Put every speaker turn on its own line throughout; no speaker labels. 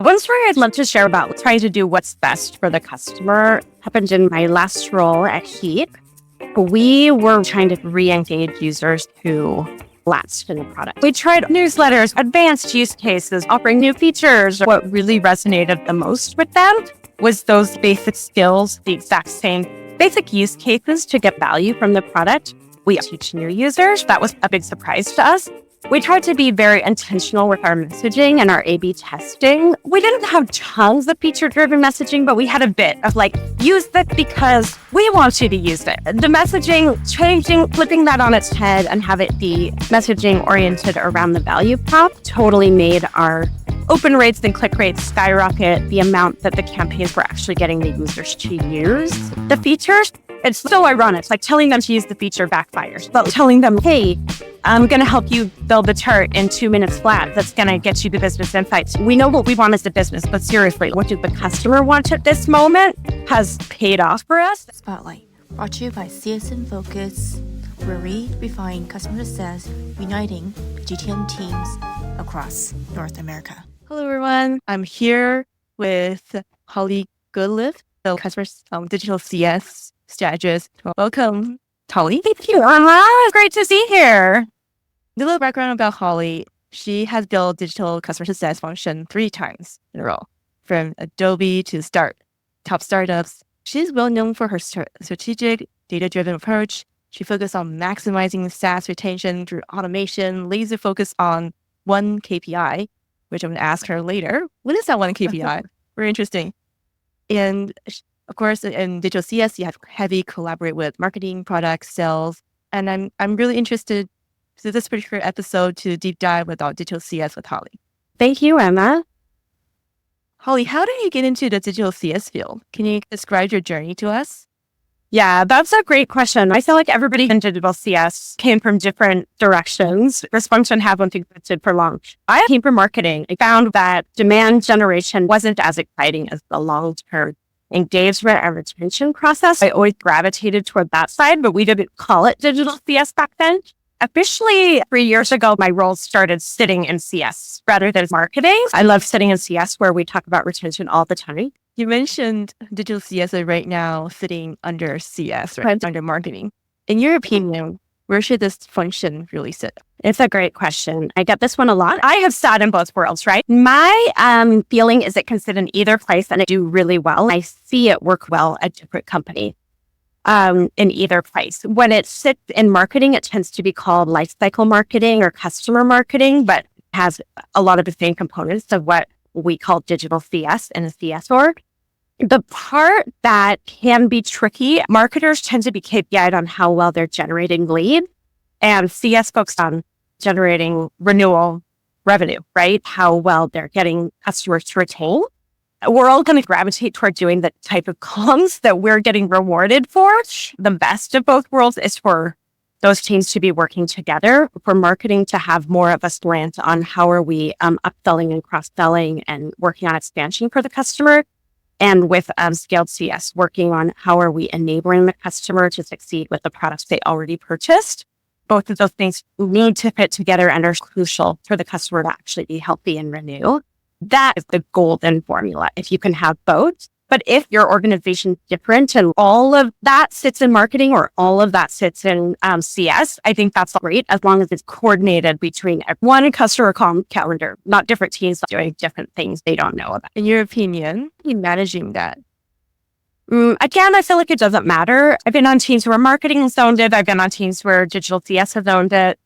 One story I'd love to share about trying to do what's best for the customer happened in my last role at Heap. We were trying to re-engage users who lapsed in the product. We tried newsletters, advanced use cases, offering new features. What really resonated the most with them was those basic skills, the exact same basic use cases to get value from the product. We teach new users. That was a big surprise to us. We tried to be very intentional with our messaging and our A/B testing. We didn't have tons of feature-driven messaging, but we had a bit of use this because we want you to use it. The messaging, changing, flipping that on its head and have it be messaging oriented around the value prop totally made our open rates and click rates skyrocket. The amount that the campaigns were actually getting the users to use the features. It's so ironic, telling them to use the feature backfires, but telling them, hey, I'm going to help you build a chart in 2 minutes flat that's going to get you the business insights. We know what we want as a business, but seriously, what do the customer want at this moment has paid off for us.
Spotlight, brought to you by CS in Focus, where we refine customer success, uniting GTM teams across North America.
Hello, everyone. I'm here with Holly Goodliffe, the customer digital CS strategist. Welcome, Holly.
Thank you, Anna. It's great to see you here.
A little background about Holly. She has built digital customer success function 3 times in a row, from Adobe to top startups. She's well known for her strategic, data-driven approach. She focused on maximizing SaaS retention through automation, laser focus on one KPI, which I'm going to ask her later. What is that one KPI? Very interesting. And of course, in digital CS, you have heavy collaborate with marketing, product, sales. And I'm really interested to this particular episode to deep dive about digital CS with Holly.
Thank you, Emma.
Holly, how did you get into the digital CS field? Can you describe your journey to us?
Yeah, that's a great question. I feel like everybody in digital CS came from different directions. This function had one thing existed for long. I came from marketing. I found that demand generation wasn't as exciting as the long-term engagement and retention process. I always gravitated toward that side, but we didn't call it digital CS back then. Officially, 3 years ago, my role started sitting in CS rather than marketing. I love sitting in CS where we talk about retention all the time.
You mentioned digital CS right now sitting under CS, right? Under marketing. In your opinion, where should this function really sit?
It's a great question. I get this one a lot. I have sat in both worlds, right? My feeling is it can sit in either place and it do really well. I see it work well at different companies in either place. When it sits in marketing, it tends to be called lifecycle marketing or customer marketing, but has a lot of the same components of what we call digital CS in a CS org. The part that can be tricky, marketers tend to be KPI'd on how well they're generating leads, and CS focused on generating renewal revenue, right? How well they're getting customers to retain. We're all going to gravitate toward doing the type of comms that we're getting rewarded for. The best of both worlds is for those teams to be working together, for marketing to have more of a slant on how are we upselling and cross-selling and working on expansion for the customer. And with scaled CS, working on how are we enabling the customer to succeed with the products they already purchased. Both of those things need to fit together and are crucial for the customer to actually be healthy and renew. That is the golden formula, if you can have both. But if your organization's different and all of that sits in marketing or all of that sits in CS, I think that's great as long as it's coordinated between one customer calendar, not different teams doing different things they don't know about.
In your opinion, managing that?
Again, I feel like it doesn't matter. I've been on teams where marketing has owned it. I've been on teams where digital CS has owned it.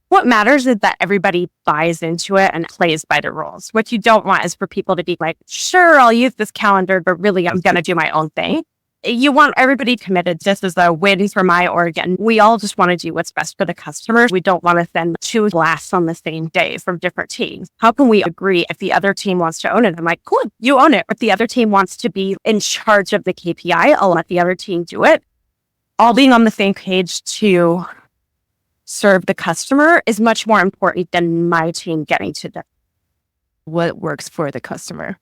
What matters is that everybody buys into it and plays by the rules. What you don't want is for people to be like, sure, I'll use this calendar, but really I'm going to do my own thing. You want everybody committed. This is a win for my org. And we all just want to do what's best for the customers. We don't want to send 2 blasts on the same day from different teams. How can we agree if the other team wants to own it? I'm like, cool, you own it. If the other team wants to be in charge of the KPI, I'll let the other team do it. All being on the same page to serve the customer is much more important than my team getting to them.
What works for the customer,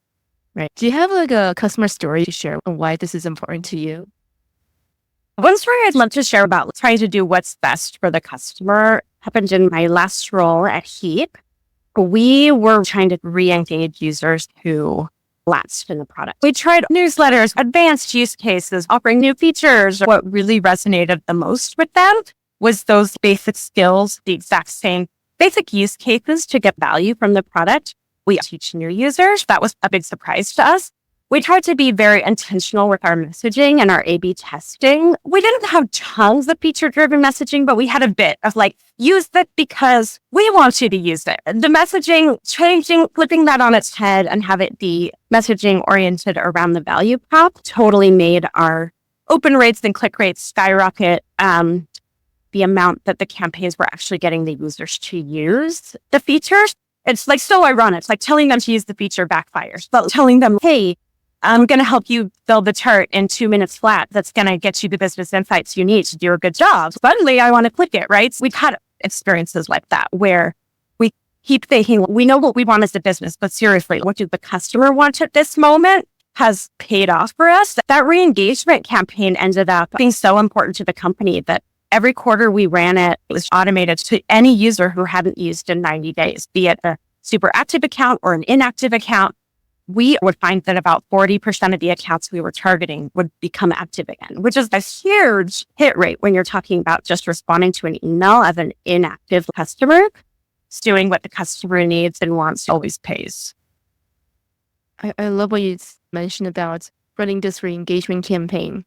right? Do you have a customer story to share on why this is important to you?
One story I'd love to share about trying to do what's best for the customer happened in my last role at Heap. we were trying to re-engage users who lapsed in the product. We tried newsletters, advanced use cases, offering new features. What really resonated the most with them was those basic skills, the exact same basic use cases to get value from the product. We teach new users. That was a big surprise to us. We tried to be very intentional with our messaging and our A/B testing. We didn't have tons of feature-driven messaging, but we had a bit of like, use that because we want you to use it. The messaging, changing, flipping that on its head and have it be messaging oriented around the value prop totally made our open rates and click rates skyrocket. The amount that the campaigns were actually getting the users to use the features. It's like so ironic. It's like telling them to use the feature backfires, but telling them, hey, I'm going to help you build the chart in 2 minutes flat. That's going to get you the business insights you need to do a good job. Suddenly, I want to click it, right? We've had experiences like that where we keep thinking, we know what we want as a business, but seriously, what do the customer want at this moment has paid off for us. That re-engagement campaign ended up being so important to the company that every quarter we ran it, it was automated to any user who hadn't used in 90 days, be it a super active account or an inactive account. We would find that about 40% of the accounts we were targeting would become active again, which is a huge hit rate when you're talking about just responding to an email as an inactive customer. It's doing what the customer needs and wants always pays.
I love what you mentioned about running this re-engagement campaign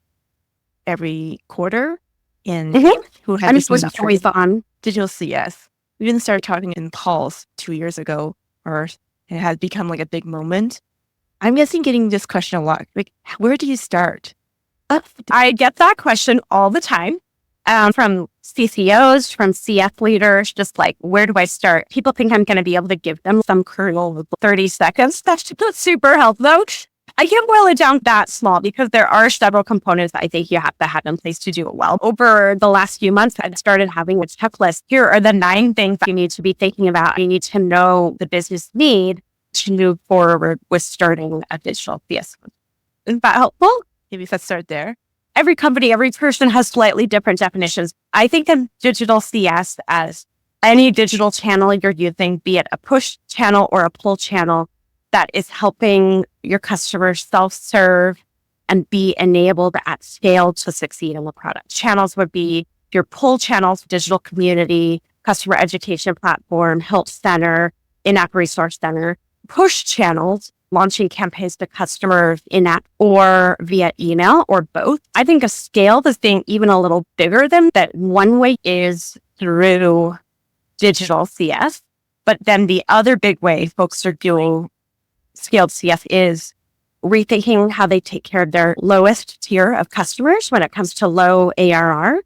every quarter. And who had
And
this
it was
industry.
always on.
Digital CS. We didn't start talking in calls 2 years ago, or it had become like a big moment. I'm guessing getting this question a lot. Like, where do you start?
I get that question all the time from CCOs, from CF leaders, just like, where do I start? People think I'm going to be able to give them some kernel of 30 seconds. That's super helpful. I can't boil it down that small because there are several components that I think you have to have in place to do it well. Over the last few months, I've started having a checklist. Here are the 9 things that you need to be thinking about. You need to know the business need to move forward with starting a digital CS. Is that helpful?
Maybe let's start there.
Every company, every person has slightly different definitions. I think of digital CS as any digital channel you're using, be it a push channel or a pull channel, that is helping your customers self-serve and be enabled at scale to succeed in the product. Channels would be your pull channels, digital community, customer education platform, help center, in-app resource center. Push channels, launching campaigns to customers in-app or via email or both. I think of scale as being even a little bigger than that. One way is through digital CS, but then the other big way folks are doing scaled CS is rethinking how they take care of their lowest tier of customers when it comes to low ARR.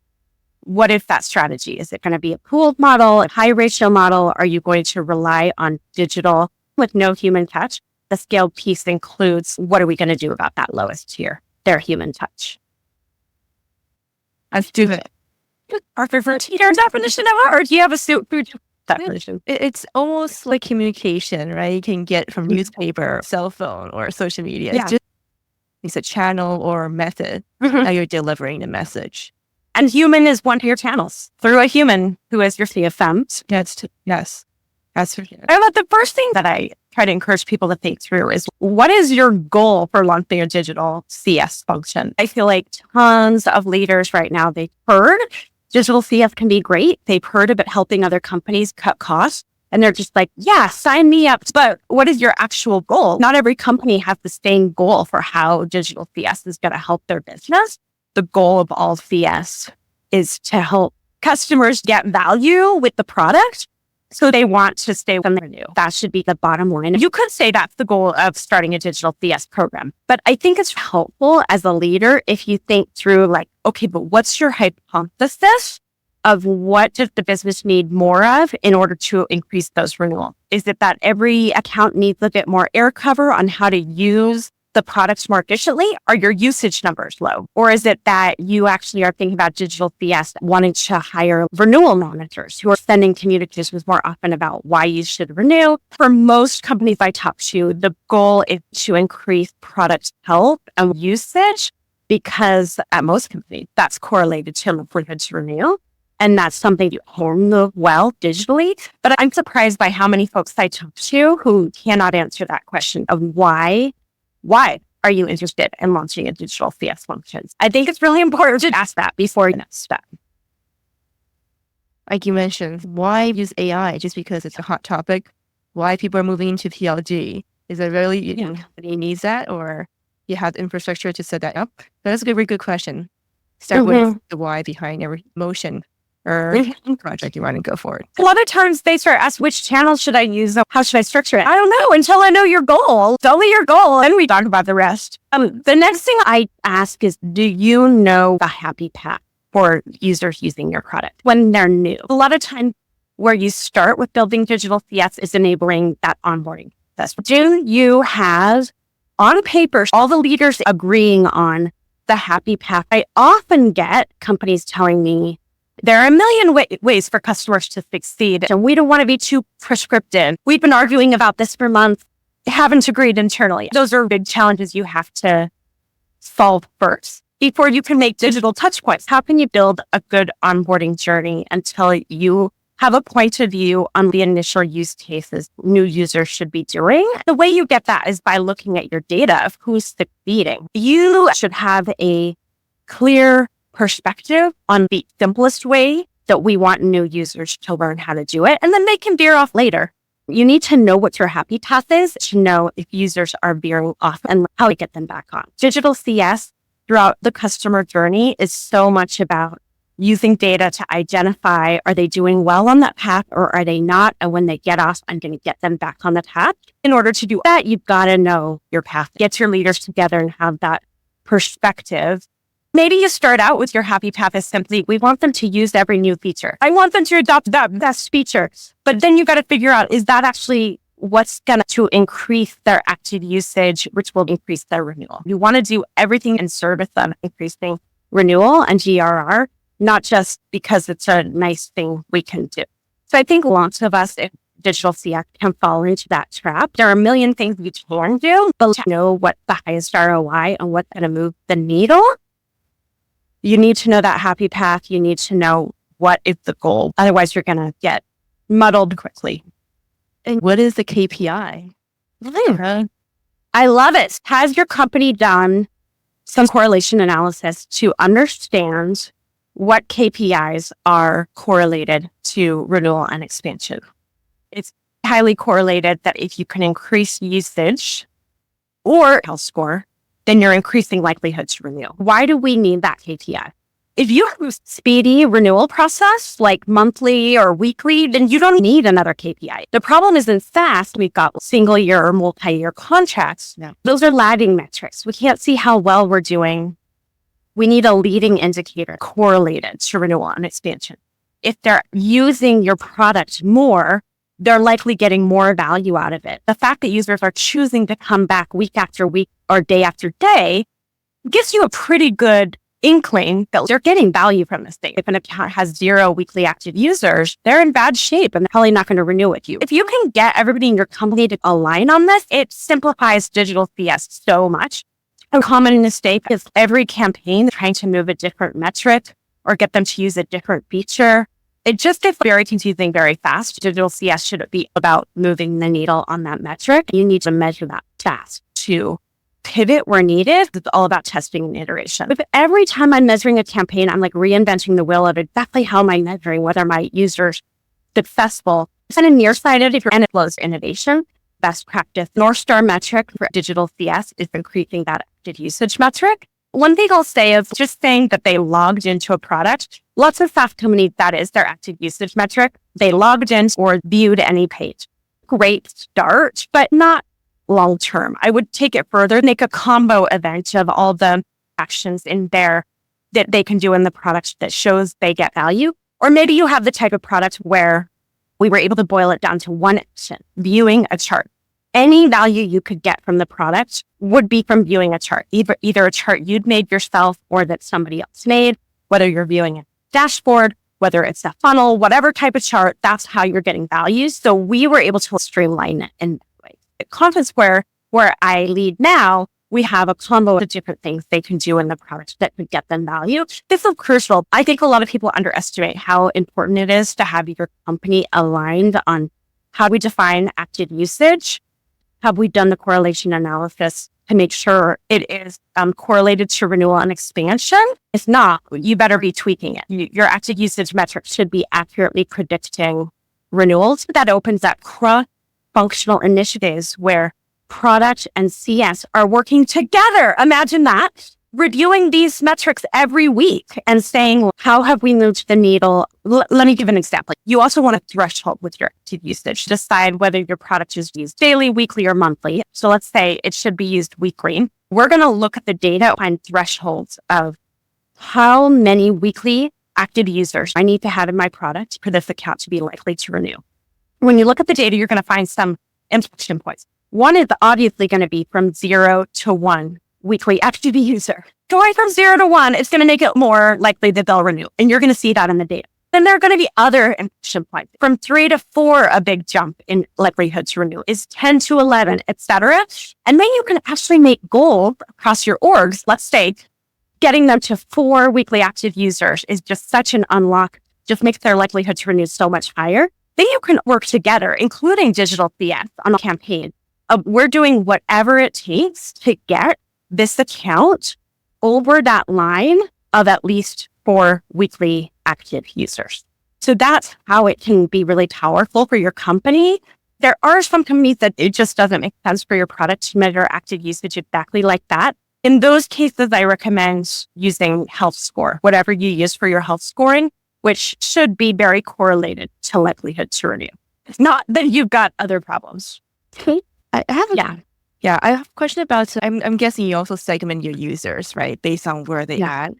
What is that strategy? Is it going to be a pooled model, a high ratio model? Are you going to rely on digital with no human touch? The scaled piece includes what are we going to do about that lowest tier, their human touch?
Let's do it.
Our favorite tier definition of it, or do you have a food definition?
It's almost like communication, right? You can get from newspaper, cell phone, or social media.
Yeah.
It's just it's a channel or method how you're delivering the message.
And human is one of your channels through a human who is your CFM.
Yes, that's for sure.
And the first thing that I try to encourage people to think through is, what is your goal for launching a digital CS function? I feel like tons of leaders right now, they've heard digital CS can be great. They've heard about helping other companies cut costs. And they're just like, yeah, sign me up. But what is your actual goal? Not every company has the same goal for how digital CS is going to help their business. The goal of all CS is to help customers get value with the product. So they want to stay when they're new. That should be the bottom line. You could say that's the goal of starting a digital CS program. But I think it's helpful as a leader if you think through like, okay, but what's your hypothesis of what does the business need more of in order to increase those renewals? Is it that every account needs a bit more air cover on how to use the products more efficiently? Are your usage numbers low? Or is it that you actually are thinking about digital CS wanting to hire renewal managers who are sending communications more often about why you should renew? For most companies I talk to, the goal is to increase product health and usage because at most companies, that's correlated to improvement to renew. And that's something you hone well digitally. But I'm surprised by how many folks I talk to who cannot answer that question of why are you interested in launching a digital CS function? I think it's really important to ask that before you next step.
Like you mentioned, why use AI just because it's a hot topic? Why people are moving into PLG? Is it really company needs that, or you have the infrastructure to set that up? That's a very good question. Start with the why behind every motion or project you want to go forward.
A lot of times they start asking, which channel should I use? How should I structure it? I don't know until I know your goal. Tell me your goal and we talk about the rest. The next thing I ask is, do you know the happy path for users using your product when they're new? A lot of time where you start with building digital CS is enabling that onboarding process. Do you have on paper all the leaders agreeing on the happy path? I often get companies telling me there are a million ways for customers to succeed, and we don't want to be too prescriptive. We've been arguing about this for months, haven't agreed internally. Those are big challenges you have to solve first before you can make digital touch points. How can you build a good onboarding journey until you have a point of view on the initial use cases new users should be doing? The way you get that is by looking at your data of who's succeeding. You should have a clear perspective on the simplest way that we want new users to learn how to do it, and then they can veer off later. You need to know what your happy path is to know if users are veering off and how to get them back on. Digital CS throughout the customer journey is so much about using data to identify, are they doing well on that path or are they not? And when they get off, I'm going to get them back on the path. In order to do that, you've got to know your path. Get your leaders together and have that perspective. Maybe you start out with your happy path as simply, we want them to use every new feature. I want them to adopt that best feature. But then you got to figure out, is that actually what's going to increase their active usage, which will increase their renewal? You want to do everything in service of increasing renewal and GRR, not just because it's a nice thing we can do. So I think lots of us, if digital CX can fall into that trap. There are a million things you can do, but to know what the highest ROI and what's going to move the needle, you need to know that happy path. You need to know what is the goal. Otherwise, you're going to get muddled quickly.
And what is the KPI?
I love it. Has your company done some correlation analysis to understand what KPIs are correlated to renewal and expansion? It's highly correlated that if you can increase usage or health score, then you're increasing likelihood to renew. Why do we need that KPI? If you have a speedy renewal process, like monthly or weekly, then you don't need another KPI. The problem is in SaaS, we've got single year or multi-year contracts.
Yeah.
Those are lagging metrics. We can't see how well we're doing. We need a leading indicator correlated to renewal and expansion. If they're using your product more, they're likely getting more value out of it. The fact that users are choosing to come back week after week or day after day gives you a pretty good inkling that they're getting value from this thing. If an account has 0 weekly active users, they're in bad shape and they're probably not going to renew with you. If you can get everybody in your company to align on this, it simplifies digital CS so much. A common mistake is every campaign trying to move a different metric or get them to use a different feature. It just gets very confusing very fast. Digital CS should be about moving the needle on that metric. You need to measure that fast to pivot where needed. It's all about testing and iteration. If every time I'm measuring a campaign, I'm like reinventing the wheel of exactly how am I measuring whether my user's successful. It's kind of nearsighted if you're in closed innovation. Best practice North Star metric for digital CS is increasing that active usage metric. One thing I'll say is just saying that they logged into a product. Lots of SaaS companies, that is their active usage metric. They logged in or viewed any page. Great start, but not long-term. I would take it further, make a combo event of all the actions in there that they can do in the product that shows they get value. Or maybe you have the type of product where we were able to boil it down to one action, viewing a chart. Any value you could get from the product would be from viewing a chart, either a chart you'd made yourself or that somebody else made, whether you're viewing a dashboard, whether it's a funnel, whatever type of chart, that's how you're getting value. So we were able to streamline it in that way. At Conference where I lead now, we have a combo of different things they can do in the product that could get them value. This is crucial. I think a lot of people underestimate how important it is to have your company aligned on how we define active usage. Have we done the correlation analysis to make sure it is correlated to renewal and expansion? If not, you better be tweaking it. Your active usage metrics should be accurately predicting renewals. That opens up cross-functional initiatives where product and CS are working together. Imagine that. Reviewing these metrics every week and saying, how have we moved the needle? Let me give an example. You also want a threshold with your active usage. Decide whether your product is used daily, weekly, or monthly. So let's say it should be used weekly. We're going to look at the data, find thresholds of how many weekly active users I need to have in my product for this account to be likely to renew. When you look at the data, you're going to find some inflection points. One is obviously going to be from 0 to 1 weekly active user. Going from 0 to 1 is going to make it more likely that they'll renew. And you're going to see that in the data. Then there are going to be other inflection points. From 3 to 4, a big jump in likelihood to renew is 10 to 11, etc. And then you can actually make goals across your orgs. Let's say getting them to 4 weekly active users is just such an unlock, just makes their likelihood to renew so much higher. Then you can work together, including digital CS on a campaign. We're doing whatever it takes to get this account over that line of at least 4 weekly active users. So that's how it can be really powerful for your company. There are some companies that it just doesn't make sense for your product to measure active usage exactly like that. In those cases, I recommend using health score, whatever you use for your health scoring, which should be very correlated to likelihood to renew. It's not that you've got other problems.
I have a question about, I'm guessing you also segment your users, right? Based on where they at.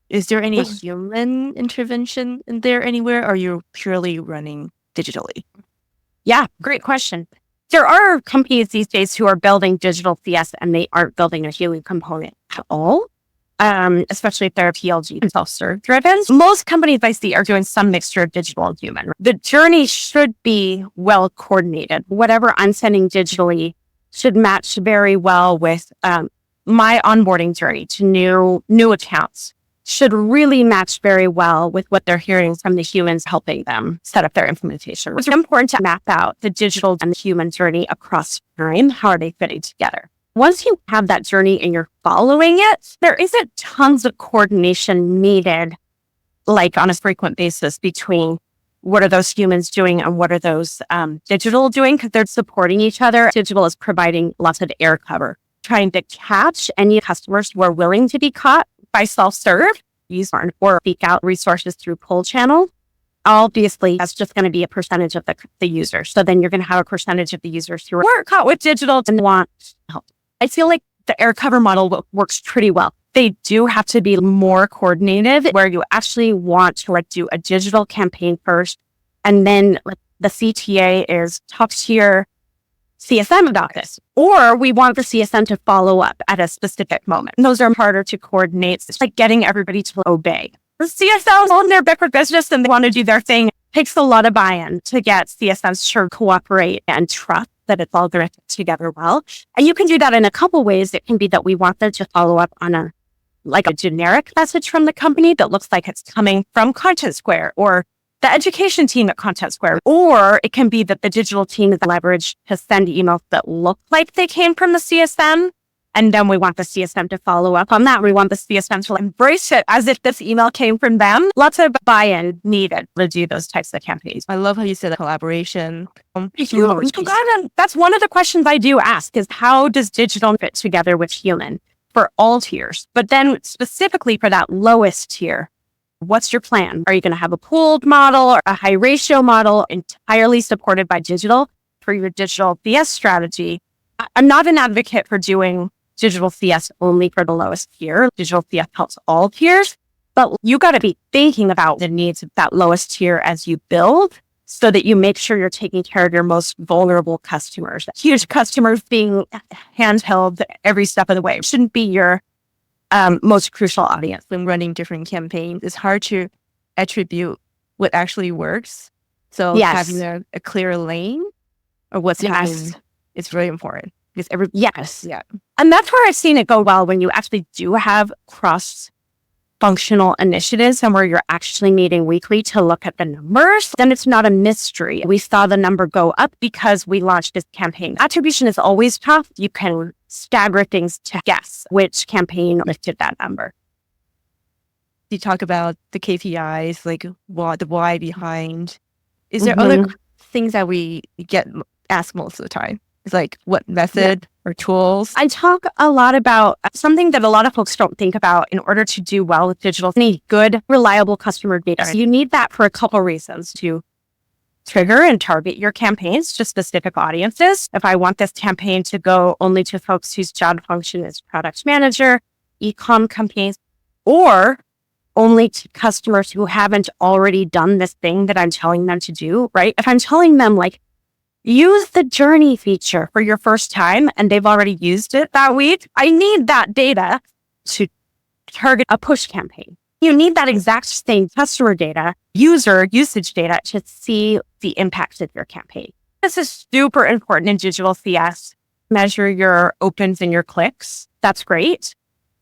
Is there any human intervention in there anywhere? Or are you purely running digitally?
Yeah, great question. There are companies these days who are building digital CS and they aren't building a human component at all, especially if they're PLG and self-serve driven. Most companies I see are doing some mixture of digital and human. The journey should be well coordinated. Whatever I'm sending digitally should match very well with my onboarding journey to new accounts. Should really match very well with what they're hearing from the humans helping them set up their implementation. It's important to map out the digital and the human journey across time. How are they fitting together? Once you have that journey and you're following it, there isn't tons of coordination needed, like on a frequent basis between what are those humans doing and what are those digital doing, because they're supporting each other. Digital is providing lots of air cover, trying to catch any customers who are willing to be caught by self-serve, use or seek out resources through pull channel. Obviously, that's just going to be a percentage of the users. So then you're going to have a percentage of the users who are caught with digital and want help. I feel like the air cover model works pretty well. They do have to be more coordinated, where you actually want to do a digital campaign first, and then the CTA is talk to your CSM about this, or we want the CSM to follow up at a specific moment. And those are harder to coordinate. It's like getting everybody to obey. The CSMs own their bigger business and they want to do their thing. It takes a lot of buy-in to get CSMs to cooperate and trust that it's all going to fit together well. And you can do that in a couple ways. It can be that we want them to follow up on a generic message from the company that looks like it's coming from Content Square or the education team at Content Square. Or it can be that the digital team is leveraged to send emails that look like they came from the CSM. And then we want the CSM to follow up on that. We want the CSM to embrace it as if this email came from them. Lots of buy-in needed to do those types of campaigns.
I love how you said collaboration.
That's one of the questions I do ask is how does digital fit together with human for all tiers? But then specifically for that lowest tier, what's your plan? Are you going to have a pooled model or a high ratio model entirely supported by digital for your digital CS strategy? I'm not an advocate for doing digital CS only for the lowest tier. Digital CS helps all tiers, but you got to be thinking about the needs of that lowest tier as you build so that you make sure you're taking care of your most vulnerable customers. Huge customers being handheld every step of the way shouldn't be your most crucial audience.
When running different campaigns, it's hard to attribute what actually works. So having a clear lane of what's happening is really important. Because every
Yes.
yeah.
And that's where I've seen it go well when you actually do have cross-functional initiatives and where you're actually meeting weekly to look at the numbers, then it's not a mystery. We saw the number go up because we launched this campaign. Attribution is always tough. You can stagger things to guess which campaign lifted that number.
You talk about the KPIs, like what the why behind. Is there other things that we get asked most of the time? It's like what method or tools?
I talk a lot about something that a lot of folks don't think about in order to do well with digital. You need good, reliable customer data. So you need that for a couple reasons: to trigger and target your campaigns to specific audiences. If I want this campaign to go only to folks whose job function is product manager, e-com companies, or only to customers who haven't already done this thing that I'm telling them to do, right? If I'm telling them like, use the journey feature for your first time and they've already used it that week, I need that data to target a push campaign. You need that exact same customer data, user usage data to see the impact of your campaign. This is super important in digital CS. Measure your opens and your clicks. That's great.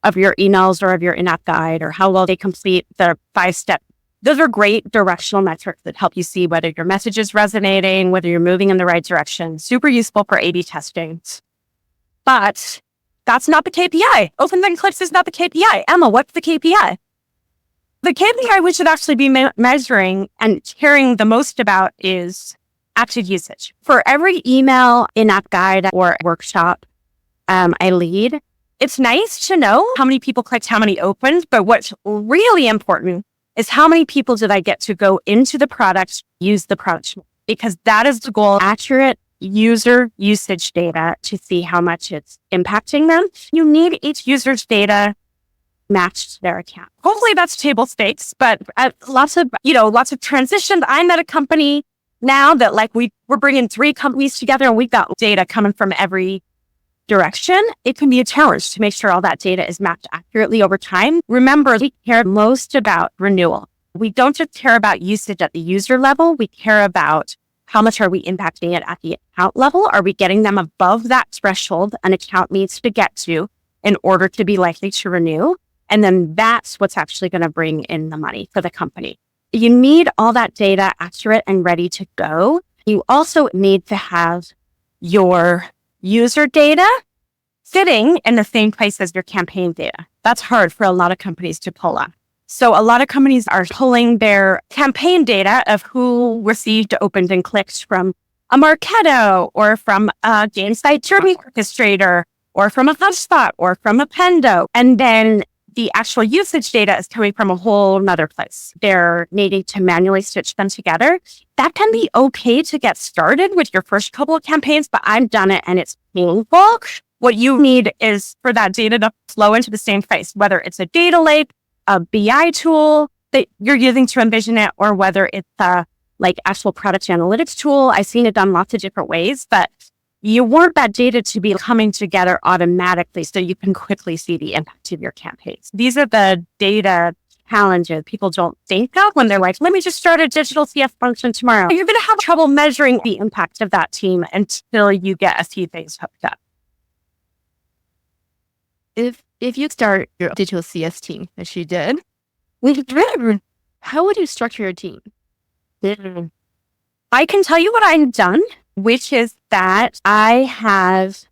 Of your emails or of your in-app guide, or how well they complete the 5-step. Those are great directional metrics that help you see whether your message is resonating, whether you're moving in the right direction. Super useful for A/B testing. But that's not the KPI. Opens and clicks is not the KPI. Emma, what's the KPI? The KPI we should actually be measuring and caring the most about is active usage. For every email, in-app guide, or workshop I lead, it's nice to know how many people clicked, how many opened, but what's really important is how many people did I get to go into the product, use the product, because that is the goal. Accurate user usage data to see how much it's impacting them. You need each user's data matched to their account. Hopefully that's table stakes, but lots of transitions. I'm at a company now that like we're bringing 3 companies together and we've got data coming from every direction. It can be a challenge to make sure all that data is mapped accurately over time. Remember, we care most about renewal. We don't just care about usage at the user level. We care about how much are we impacting it at the account level? Are we getting them above that threshold an account needs to get to in order to be likely to renew? And then that's what's actually going to bring in the money for the company. You need all that data accurate and ready to go. You also need to have your user data sitting in the same place as your campaign data. That's hard for a lot of companies to pull up. So a lot of companies are pulling their campaign data of who received, opened, and clicked from a Marketo, or from a Gainsight Journey Orchestrator, or from a HubSpot, or from a Pendo. And then the actual usage data is coming from a whole nother place. They're needing to manually stitch them together. That can be okay to get started with your first couple of campaigns, but I've done it and it's painful. What you need is for that data to flow into the same place, whether it's a data lake, a BI tool that you're using to envision it, or whether it's a like actual product analytics tool. I've seen it done lots of different ways, but you want that data to be coming together automatically so you can quickly see the impact of your campaigns. These are the data challenges people don't think of when they're like, let me just start a digital CS function tomorrow. You're going to have trouble measuring the impact of that team until you get a few things hooked up.
If you start your digital CS team, as you did, how would you structure your team?
I can tell you what I've done, which is that I have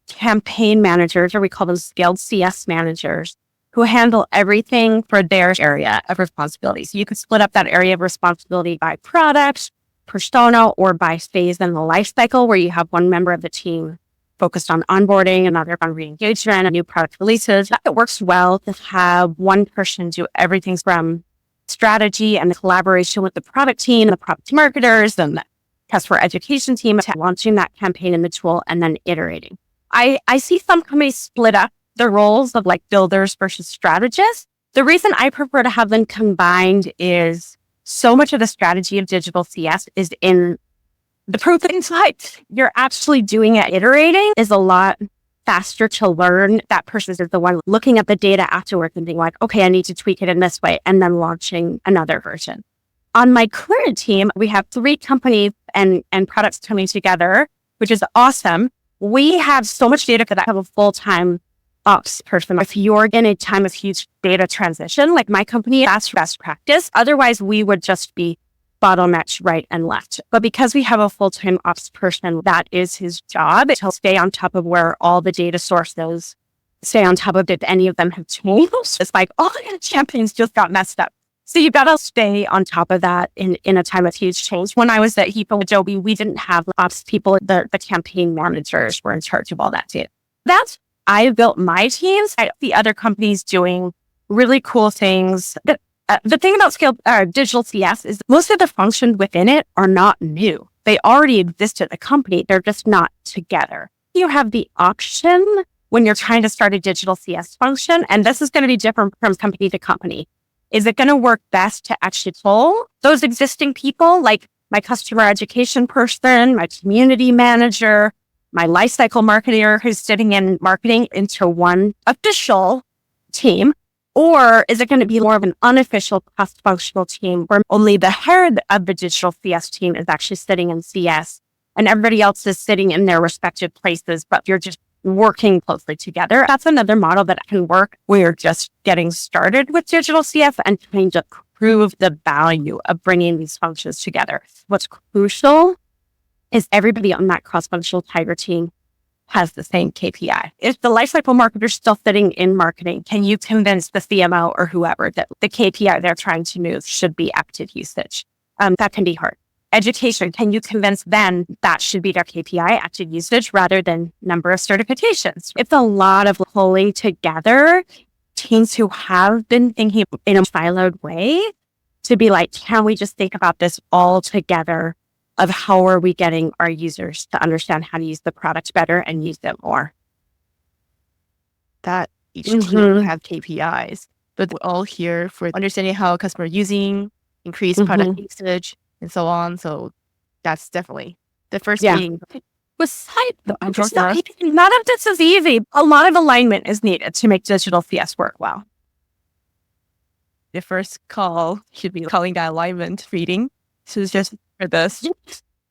campaign managers, or we call them scaled CS managers, who handle everything for their area of responsibility. So you could split up that area of responsibility by product, persona, or by phase in the life cycle, where you have one member of the team focused on onboarding, another on re-engagement and new product releases. It works well to have one person do everything from strategy and the collaboration with the product team, the product marketers, and the customer education team, to launching that campaign in the tool and then iterating. I see some companies split up the roles of like builders versus strategists. The reason I prefer to have them combined is so much of the strategy of digital CS is in the proof inside. You're actually doing it. Iterating is a lot faster to learn. That person is the one looking at the data afterwards and being like, okay, I need to tweak it in this way, and then launching another version. On my current team, we have 3 companies and products coming together, which is awesome. We have so much data that I have a full-time ops person. If you're in a time of huge data transition, like my company, that's best practice. Otherwise, we would just be bottlenecked right and left. But because we have a full-time ops person, that is his job to stay on top of where all the data sources, stay on top of if any of them have changed. It's like, oh, the campaigns just got messed up. So you've got to stay on top of that in a time of huge change. When I was at Adobe, we didn't have ops people. The campaign managers were in charge of all that data. I built my teams. I see other companies doing really cool things. The thing about digital CS is most of the functions within it are not new. They already exist at the company. They're just not together. You have the option when you're trying to start a digital CS function, and this is going to be different from company to company. Is it going to work best to actually pull those existing people, like my customer education person, my community manager, my lifecycle marketer who's sitting in marketing, into one official team? Or is it going to be more of an unofficial cross-functional team where only the head of the digital CS team is actually sitting in CS and everybody else is sitting in their respective places, but you're just working closely together? That's another model that can work. We're just getting started with digital CS and trying to prove the value of bringing these functions together. What's crucial is everybody on that cross-functional Tiger team has the same KPI. If the lifecycle marketer is still sitting in marketing, can you convince the CMO or whoever that the KPI they're trying to move should be active usage? That can be hard. Education, can you convince them that should be their KPI, active usage, rather than number of certifications? It's a lot of pulling together teams who have been thinking in a siloed way to be like, can we just think about this all together of how are we getting our users to understand how to use the product better and use it more?
That each team have KPIs, but we're all here for understanding how customers are using, increase product usage, and so on. So that's definitely the first meeting.
Besides, none of this is easy. A lot of alignment is needed to make digital CS work well.
The first call should be calling that alignment meeting. So it's just for this.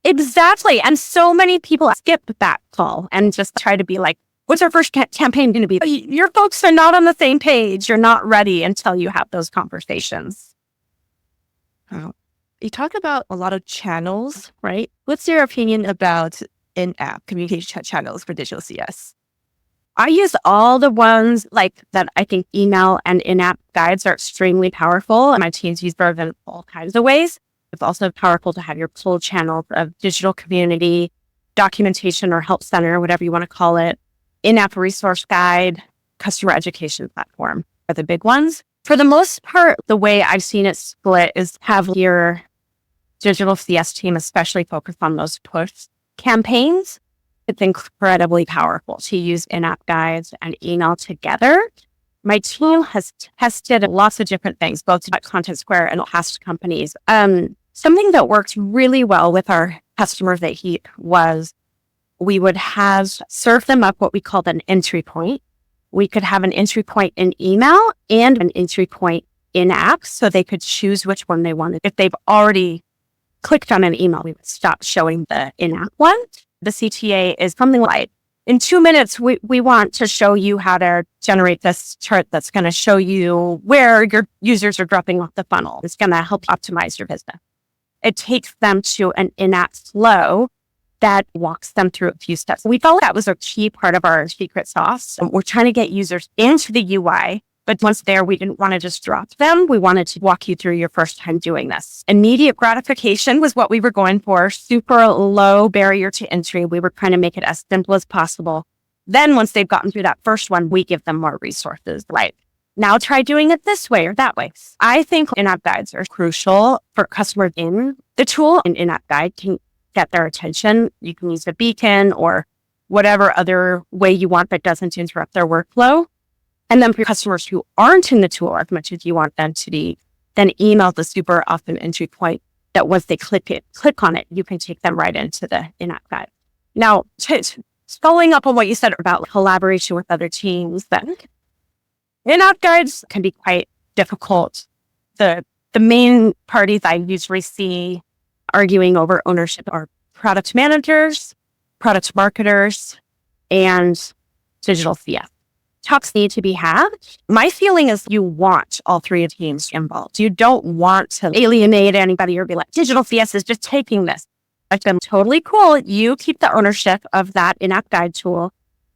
Exactly. And so many people skip that call and just try to be like, what's our first campaign going to be? Your folks are not on the same page. You're not ready until you have those conversations.
You talk about a lot of channels, right? What's your opinion about in-app communication channels for digital CS?
I use all the ones like that. I think email and in-app guides are extremely powerful. And my teams use them in all kinds of ways. It's also powerful to have your pull channel of digital community, documentation or help center, whatever you want to call it, in-app resource guide, customer education platform are the big ones. For the most part, the way I've seen it split is have your digital CS team especially focused on those push campaigns. It's incredibly powerful to use in-app guides and email together. My team has tested lots of different things, both at Content Square and past companies. Something that worked really well with our customers at Heap was we would serve them up what we called an entry point. We could have an entry point in email and an entry point in app, so they could choose which one they wanted. If they've already clicked on an email, we would stop showing the in-app one. The CTA is something like, in 2 minutes, we want to show you how to generate this chart that's going to show you where your users are dropping off the funnel. It's going to help you optimize your business. It takes them to an in-app flow that walks them through a few steps. We felt that was a key part of our secret sauce. We're trying to get users into the UI, but once there, we didn't want to just drop them. We wanted to walk you through your first time doing this. Immediate gratification was what we were going for. Super low barrier to entry. We were trying to make it as simple as possible. Then once they've gotten through that first one, we give them more resources. Right. Now try doing it this way or that way. I think in-app guides are crucial for customers in the tool. An in-app guide can get their attention. You can use a beacon or whatever other way you want that doesn't interrupt their workflow. And then for customers who aren't in the tool as much as you want them to be, then email the super often entry point that once they click on it, you can take them right into the in-app guide. Now, following up on what you said about collaboration with other teams, then in-app guides can be quite difficult. The main parties I usually see arguing over ownership are product managers, product marketers, and digital CS. Talks need to be had. My feeling is you want all three teams involved. You don't want to alienate anybody or be like, digital CS is just taking this. Like, I'm totally cool. You keep the ownership of that in-app guide tool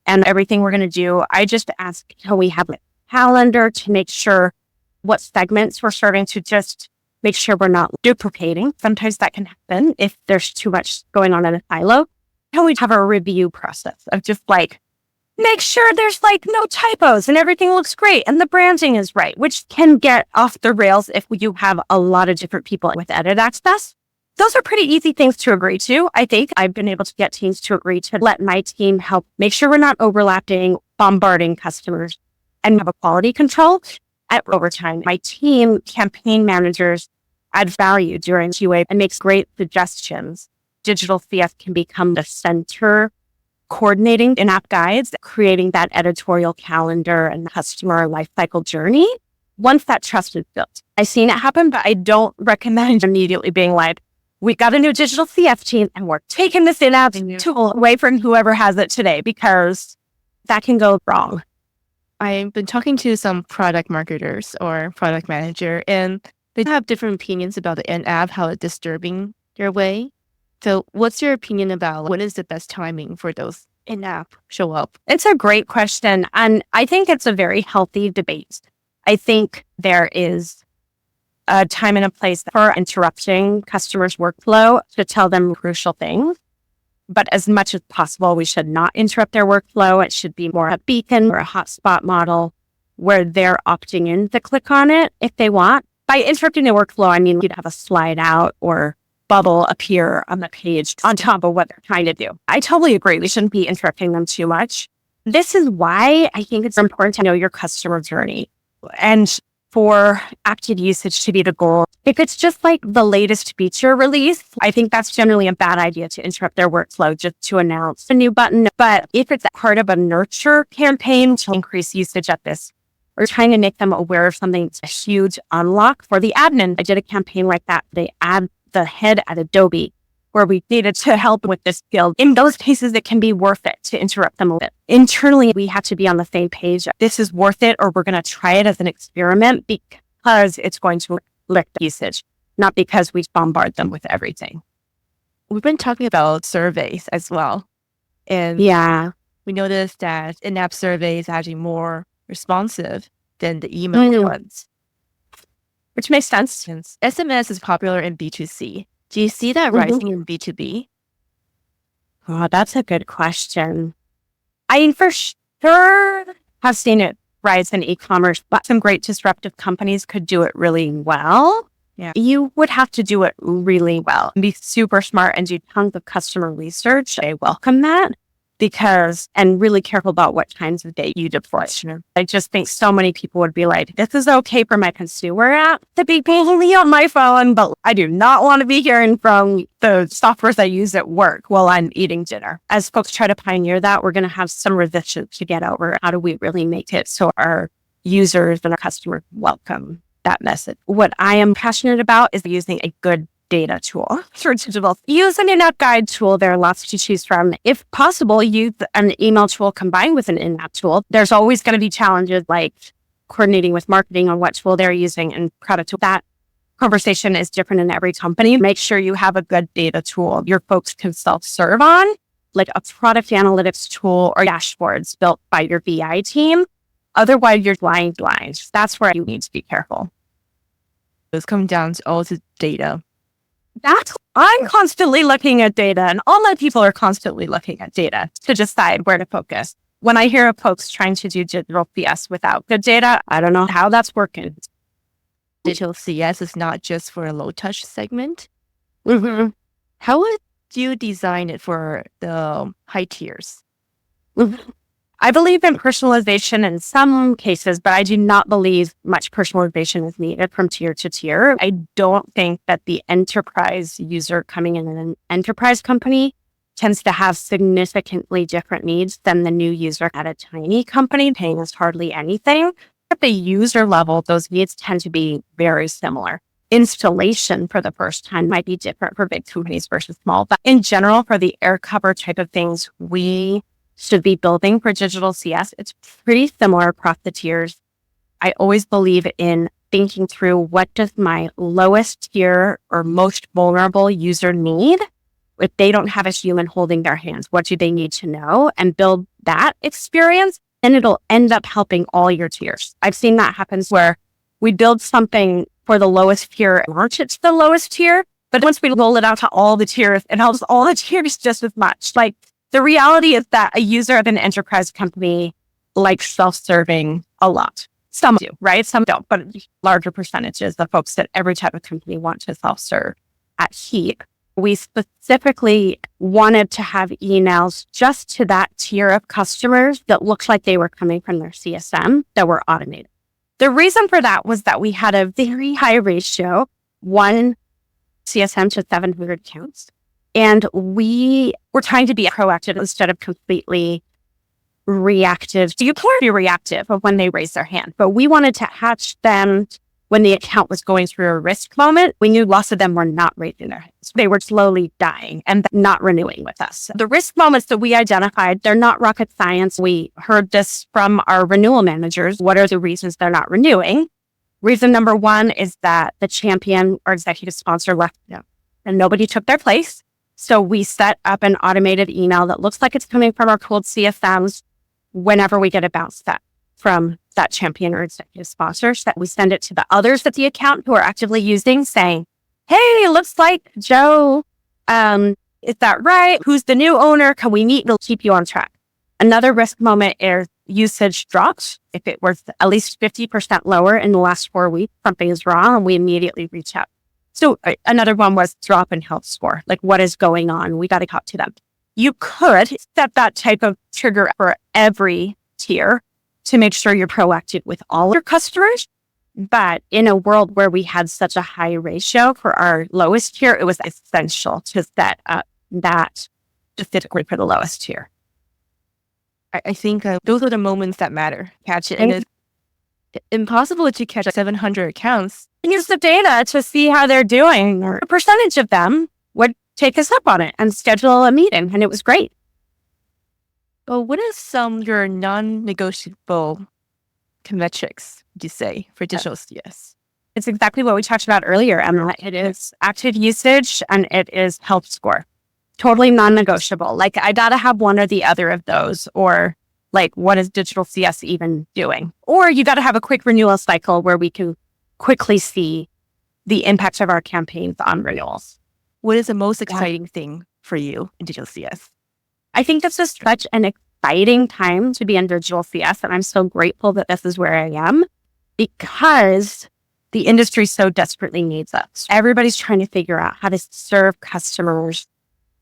and everything we're going to do. I just ask, can we have a calendar to make sure what segments we're starting to just make sure we're not duplicating. Sometimes that can happen if there's too much going on in a silo. Can we have a review process of just like, make sure there's like no typos and everything looks great and the branding is right, which can get off the rails if you have a lot of different people with edit access. Those are pretty easy things to agree to. I think I've been able to get teams to agree to let my team help make sure we're not overlapping, bombarding customers, and have a quality control. Over time, my team campaign managers add value during QA and makes great suggestions. Digital CS can become the center coordinating in-app guides, creating that editorial calendar and customer lifecycle journey. Once that trust is built, I've seen it happen, but I don't recommend immediately being like, we got a new digital CS team and we're taking this in-app tool away from whoever has it today, because that can go wrong.
I've been talking to some product marketers or product manager, and they have different opinions about the in-app, how it's disturbing their way. So what's your opinion about when is the best timing for those in-app show up?
It's a great question. And I think it's a very healthy debate. I think there is a time and a place for interrupting customers' workflow to tell them crucial things. But as much as possible, we should not interrupt their workflow. It should be more a beacon or a hotspot model where they're opting in to click on it if they want. By interrupting the workflow, I mean, you'd have a slide out or bubble appear on the page on top of what they're trying to do. I totally agree. We shouldn't be interrupting them too much. This is why I think it's important to know your customer journey and for active usage to be the goal. If it's just like the latest feature release, I think that's generally a bad idea to interrupt their workflow just to announce a new button. But if it's part of a nurture campaign to increase usage at this, or trying to make them aware of something, it's a huge unlock for the admin. I did a campaign like that. They add the head at Adobe where we needed to help with this skill. In those cases, it can be worth it to interrupt them a bit. Internally, we have to be on the same page. This is worth it, or we're going to try it as an experiment because it's going to lift usage, not because we bombard them with everything.
We've been talking about surveys as well. And we noticed that in-app surveys are actually more responsive than the email ones.
Which makes sense.
Since SMS is popular in B2C. Do you see that rising in B2B?
Oh, that's a good question. I for sure have seen it rise in e-commerce, but some great disruptive companies could do it really well.
Yeah.
You would have to do it really well and be super smart and do tons of customer research. I welcome that and really careful about what kinds of data you deploy. I just think so many people would be like, this is okay for my consumer app to be pinging on my phone, but I do not want to be hearing from the softwares I use at work while I'm eating dinner. As folks try to pioneer that, we're going to have some resistance to get over. How do we really make it so our users and our customers welcome that message? What I am passionate about is using a good data tool for digital. Use an in-app guide tool. There are lots to choose from. If possible, use an email tool combined with an in-app tool. There's always going to be challenges like coordinating with marketing on what tool they're using and product tool. That conversation is different in every company. Make sure you have a good data tool your folks can self-serve on, like a product analytics tool or dashboards built by your BI team. Otherwise, you're blind. That's where you need to be careful.
It's come down to all the data.
I'm constantly looking at data, and all my people are constantly looking at data to decide where to focus. When I hear of folks trying to do digital CS without good data, I don't know how that's working.
Digital CS is not just for a low-touch segment.
Mm-hmm.
How would you design it for the high tiers?
Mm-hmm. I believe in personalization in some cases, but I do not believe much personalization is needed from tier to tier. I don't think that the enterprise user coming in an enterprise company tends to have significantly different needs than the new user at a tiny company paying us hardly anything. At the user level, those needs tend to be very similar. Installation for the first time might be different for big companies versus small, but in general, for the air cover type of things, we should be building for digital CS. It's pretty similar across the tiers. I always believe in thinking through, what does my lowest tier or most vulnerable user need? If they don't have a human holding their hands, what do they need to know? And build that experience, and it'll end up helping all your tiers. I've seen that happens where we build something for the lowest tier, launch it to the lowest tier, but once we roll it out to all the tiers, it helps all the tiers just as much. Like, the reality is that a user of an enterprise company likes self-serving a lot. Some do, right? Some don't, but larger percentages of folks that every type of company want to self-serve. At Heap, we specifically wanted to have emails just to that tier of customers that looked like they were coming from their CSM that were automated. The reason for that was that we had a very high ratio, 1 CSM to 700 accounts. And we were trying to be proactive instead of completely reactive. So you can be reactive of when they raise their hand, but we wanted to hatch them when the account was going through a risk moment. We knew lots of them were not raising their hands. They were slowly dying and not renewing with us. The risk moments that we identified, they're not rocket science. We heard this from our renewal managers. What are the reasons they're not renewing? Reason number 1 is that the champion or executive sponsor left them and nobody took their place. So we set up an automated email that looks like it's coming from our cold CSMs whenever we get a bounce back from that champion or executive sponsors, that we send it to the others at the account who are actively using, saying, hey, looks like Joe, is that right? Who's the new owner? Can we meet? We'll keep you on track. Another risk moment is usage dropped. If it was at least 50% lower in the last 4 weeks, something is wrong, and we immediately reach out. So another one was drop in health score. Like, what is going on? We got to talk to them. You could set that type of trigger for every tier to make sure you're proactive with all your customers. But in a world where we had such a high ratio for our lowest tier, it was essential to set up that specifically for the lowest tier.
I think those are the moments that matter. Catch it. And it's impossible to catch 700 accounts.
Use the data to see how they're doing, or a percentage of them would take us up on it and schedule a meeting. And it was great.
Well, what are some of your non-negotiable metrics, would you say, for digital CS?
It's exactly what we talked about earlier, Emma. It is active usage and it is health score. Totally non-negotiable. Like, I gotta have one or the other of those, or like, what is digital CS even doing? Or you gotta have a quick renewal cycle where we can quickly see the impact of our campaigns on renewals.
What is the most exciting thing for you in digital CS?
I think this is such an exciting time to be in digital CS, and I'm so grateful that this is where I am, because the industry so desperately needs us. Everybody's trying to figure out how to serve customers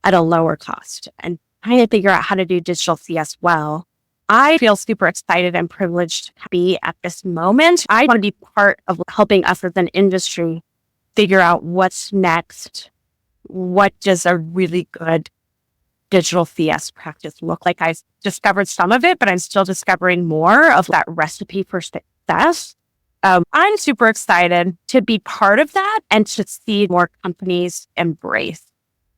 at a lower cost and trying to figure out how to do digital CS well. I feel super excited and privileged to be at this moment. I want to be part of helping us as an industry figure out what's next. What does a really good digital CS practice look like? I've discovered some of it, but I'm still discovering more of that recipe for success. I'm super excited to be part of that and to see more companies embrace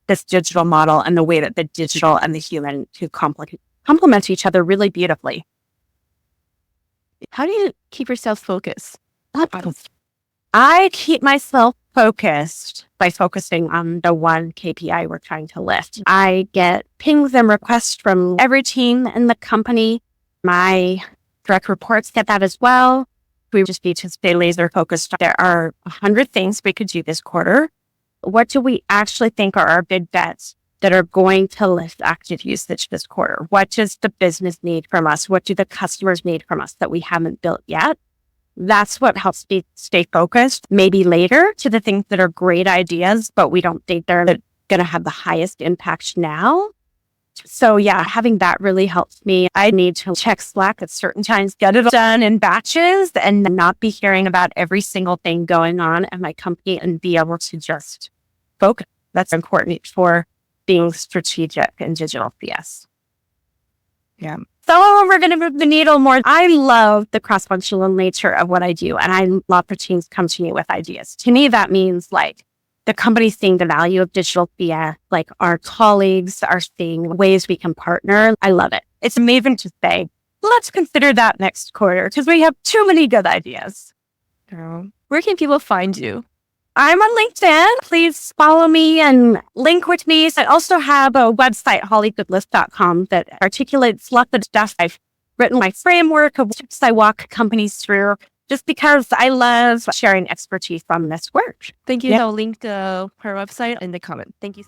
this digital model and the way that the digital and the human to complement each other really beautifully.
How do you keep yourself focused?
I keep myself focused by focusing on the one KPI we're trying to lift. I get pings and requests from every team in the company. My direct reports get that as well. We just need to stay laser focused. There are 100 things we could do this quarter. What do we actually think are our big bets that are going to lift active usage this quarter? What does the business need from us? What do the customers need from us that we haven't built yet? That's what helps me stay focused, maybe later, to the things that are great ideas, but we don't think they're going to have the highest impact now. So yeah, having that really helps me. I need to check Slack at certain times, get it done in batches, and not be hearing about every single thing going on at my company, and be able to just focus. That's important for being strategic in digital CS.
Yeah.
So we're going to move the needle more. I love the cross-functional nature of what I do, and I love for teams come to me with ideas. To me, that means like the company seeing the value of digital CS, like our colleagues are seeing ways we can partner. I love it. it's amazing to say, let's consider that next quarter because we have too many good ideas.
Where can people find you?
I'm on LinkedIn. Please follow me and link with me. I also have a website, hollygoodliffe.com, that articulates lots of stuff. I've written my framework of tips I walk companies through just because I love sharing expertise from this work.
Thank you.
Yeah.
I'll link her website in the comment. Thank you.